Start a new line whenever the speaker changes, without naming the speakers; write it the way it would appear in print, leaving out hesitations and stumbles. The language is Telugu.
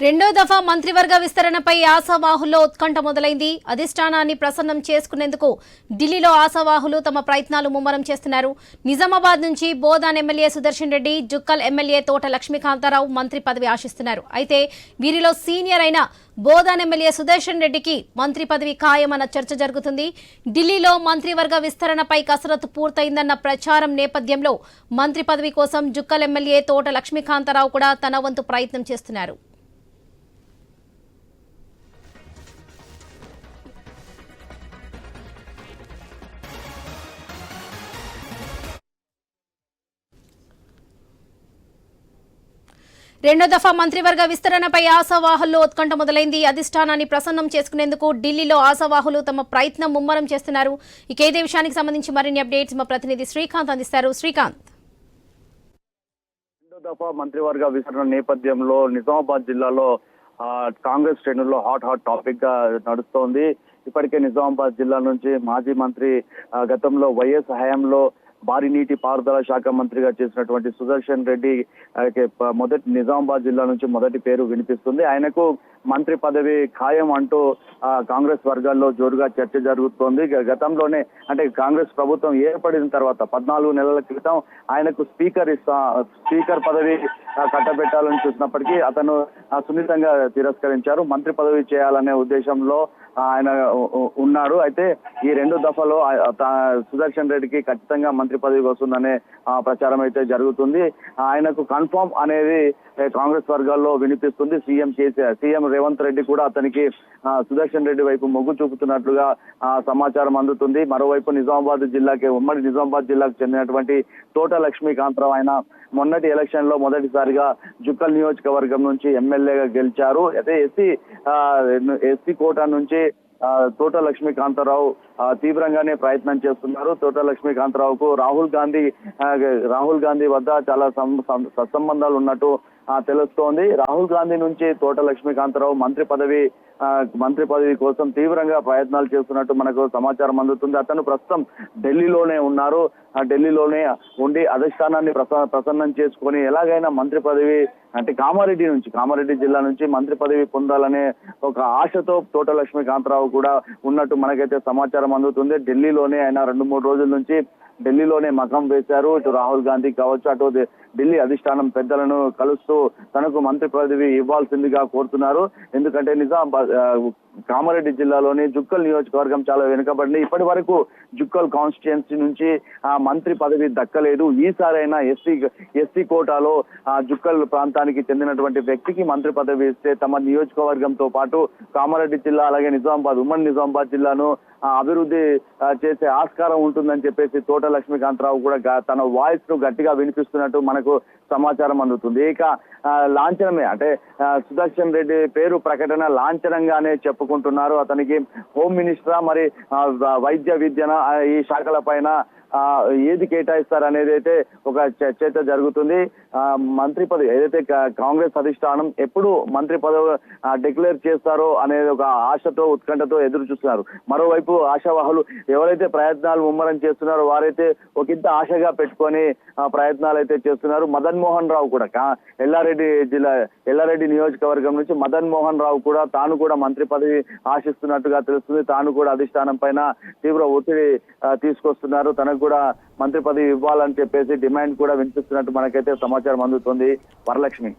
రెండో దఫా మంత్రివర్గ విస్తరణపై ఆశావాహుల్లో ఉత్కంఠ మొదలైంది. అధిష్టానాన్ని ప్రసన్నం చేసుకునేందుకు ఢిల్లీలో ఆశావాహులు తమ ప్రయత్నాలు ముమ్మరం చేస్తున్నారు. నిజామాబాద్ నుంచి బోధాన్ ఎమ్మెల్యే సుదర్శన్ రెడ్డి, జుక్కల్ ఎమ్మెల్యే తోట లక్ష్మీకాంతారావు మంత్రి పదవి ఆశిస్తున్నారు. అయితే వీరిలో సీనియర్ అయిన బోధాన్ ఎమ్మెల్యే సుదర్శన్ రెడ్డికి మంత్రి పదవి ఖాయమన్న చర్చ జరుగుతుంది. ఢిల్లీలో మంత్రివర్గ విస్తరణపై కసరత్తు పూర్తయిందన్న ప్రచారం నేపథ్యంలో మంత్రి పదవి కోసం జుక్కల్ ఎమ్మెల్యే తోట లక్ష్మీకాంతారావు కూడా తన వంతు ప్రయత్నం చేస్తున్నారు. రెండో దఫా మంత్రివర్గ విస్తరణపై ఆశావాహుల్లో ఉత్కంఠ మొదలైంది. అధిష్టానాన్ని ప్రసన్నం చేసుకునేందుకు ఢిల్లీలో ఆశావాహులు తమ ప్రయత్నం ముమ్మరం చేస్తున్నారు. ఇక ఇదే విషయానికి సంబంధించి మరిన్ని అప్డేట్స్ మా ప్రతినిధి శ్రీకాంత్ అందిస్తారు. శ్రీకాంత్,
రెండో దఫా మంత్రివర్గ విస్తరణ నేపథ్యంలో నిజామాబాద్ జిల్లాలో కాంగ్రెస్ శ్రేణుల్లో హాట్ టాపిక్ గా నడుస్తోంది. ఇప్పటికే నిజామాబాద్ జిల్లా నుంచి మాజీ మంత్రి గతంలో వైఎస్ హయాంలో భారీ నీటి పారుదల శాఖ మంత్రిగా చేసినటువంటి సుదర్శన్ రెడ్డి మొదటి నిజామాబాద్ జిల్లా నుంచి మొదటి పేరు వినిపిస్తుంది. ఆయనకు మంత్రి పదవి ఖాయం అంటూ కాంగ్రెస్ వర్గాల్లో జోరుగా చర్చ జరుగుతోంది. గతంలోనే అంటే కాంగ్రెస్ ప్రభుత్వం ఏర్పడిన తర్వాత 14 నెలల క్రితం ఆయనకు స్పీకర్ పదవి కట్టబెట్టాలని చూసినప్పటికీ అతను సున్నితంగా తిరస్కరించారు. మంత్రి పదవి చేయాలనే ఉద్దేశంలో ఆయన ఉన్నారు. అయితే ఈ రెండు దఫలో సుదర్శన్ రెడ్డికి ఖచ్చితంగా మంత్రి పదవి వస్తుందనే ప్రచారం అయితే జరుగుతుంది. ఆయనకు కన్ఫర్మ్ అనేది కాంగ్రెస్ వర్గాల్లో వినిపిస్తుంది. సీఎం రేవంత్ రెడ్డి కూడా అతనికి సుదర్శన్ రెడ్డి వైపు మొగ్గు చూపుతున్నట్లుగా సమాచారం అందుతుంది. మరోవైపు ఉమ్మడి నిజామాబాద్ జిల్లాకు చెందినటువంటి తోట లక్ష్మీకాంతరావు ఆయన మొన్నటి ఎలక్షన్ లో మొదటిసారిగా జుక్కల్ నియోజకవర్గం నుంచి ఎమ్మెల్యేగా గెలిచారు. అయితే ఎస్సీ కోటా నుంచి తోట లక్ష్మీకాంతారావు తీవ్రంగానే ప్రయత్నం చేస్తున్నారు. తోట లక్ష్మీకాంతారావుకు రాహుల్ గాంధీ వద్ద చాలా సత్సంబంధాలు ఉన్నట్టు తెలుస్తోంది. రాహుల్ గాంధీ నుంచి తోట లక్ష్మీకాంతారావు మంత్రి పదవి కోసం తీవ్రంగా ప్రయత్నాలు చేస్తున్నట్టు మనకు సమాచారం అందుతుంది. అతను ప్రస్తుతం ఢిల్లీలోనే ఉన్నారు. ఢిల్లీలోనే ఉండి అధిష్టానాన్ని ప్రసన్నం చేసుకొని ఎలాగైనా మంత్రి పదవి అంటే కామారెడ్డి జిల్లా నుంచి మంత్రి పదవి పొందాలనే ఒక ఆశతో తోట లక్ష్మీకాంతారావు కూడా ఉన్నట్టు మనకైతే సమాచారం అందుతుంది. ఢిల్లీలోనే ఆయన 2-3 రోజుల నుంచి ఢిల్లీలోనే మకం వేశారు. ఇటు రాహుల్ గాంధీ కావచ్చు, అటు ఢిల్లీ అధిష్టానం పెద్దలను కలుస్తూ తనకు మంత్రి పదవి ఇవ్వాల్సిందిగా కోరుతున్నారు. ఎందుకంటే కామారెడ్డి జిల్లాలోని జుక్కల్ నియోజకవర్గం చాలా వెనుకబడింది. ఇప్పటి వరకు జుక్కల్ కాన్స్టిట్యుయెన్సీ నుంచి మంత్రి పదవి దక్కలేదు. ఈసారైనా ఎస్సీ కోటాలో జుక్కల్ ప్రాంతానికి చెందినటువంటి వ్యక్తికి మంత్రి పదవి ఇస్తే తమ నియోజకవర్గంతో పాటు కామారెడ్డి జిల్లా అలాగే ఉమ్మడి నిజామాబాద్ జిల్లాను అభివృద్ధి చేసే ఆస్కారం ఉంటుందని చెప్పేసి తోట లక్ష్మీకాంతరావు కూడా తన వాయిస్ ను గట్టిగా వినిపిస్తున్నట్టు మనకు సమాచారం అందుతుంది. ఇక లాంఛనమే అంటే సుదర్శన్ రెడ్డి పేరు ప్రకటన లాంఛనంగానే చెప్పుకుంటున్నారు. అతనికి హోమ్ మినిస్టరా మరి వైద్య విద్యన ఈ శాఖల పైన ఏది కేటాయిస్తారు అయితే ఒక చర్చ జరుగుతుంది. మంత్రి పదవి ఏదైతే కాంగ్రెస్ అధిష్టానం ఎప్పుడు మంత్రి పదవి డిక్లేర్ చేస్తారో అనేది ఒక ఆశతో ఉత్కంఠతో ఎదురు చూస్తున్నారు. మరోవైపు ఆశావాహులు ఎవరైతే ప్రయత్నాలు ముమ్మరం చేస్తున్నారో వారైతే ఒకంత ఆశగా పెట్టుకొని ప్రయత్నాలు అయితే చేస్తున్నారు. మదన్ మోహన్ రావు కూడా ఎల్లారెడ్డి నియోజకవర్గం నుంచి మదన్ మోహన్ రావు కూడా తాను కూడా మంత్రి పదవి ఆశిస్తున్నట్టుగా తెలుస్తుంది. తాను కూడా అధిష్టానం పైన తీవ్ర ఒత్తిడి తీసుకొస్తున్నారు. తనకు కూడా మంత్రి పదవి ఇవ్వాలని చెప్పేసి డిమాండ్ కూడా వినిపిస్తున్నట్టు మనకైతే సమాచారం అందుతుంది. వరలక్ష్మి.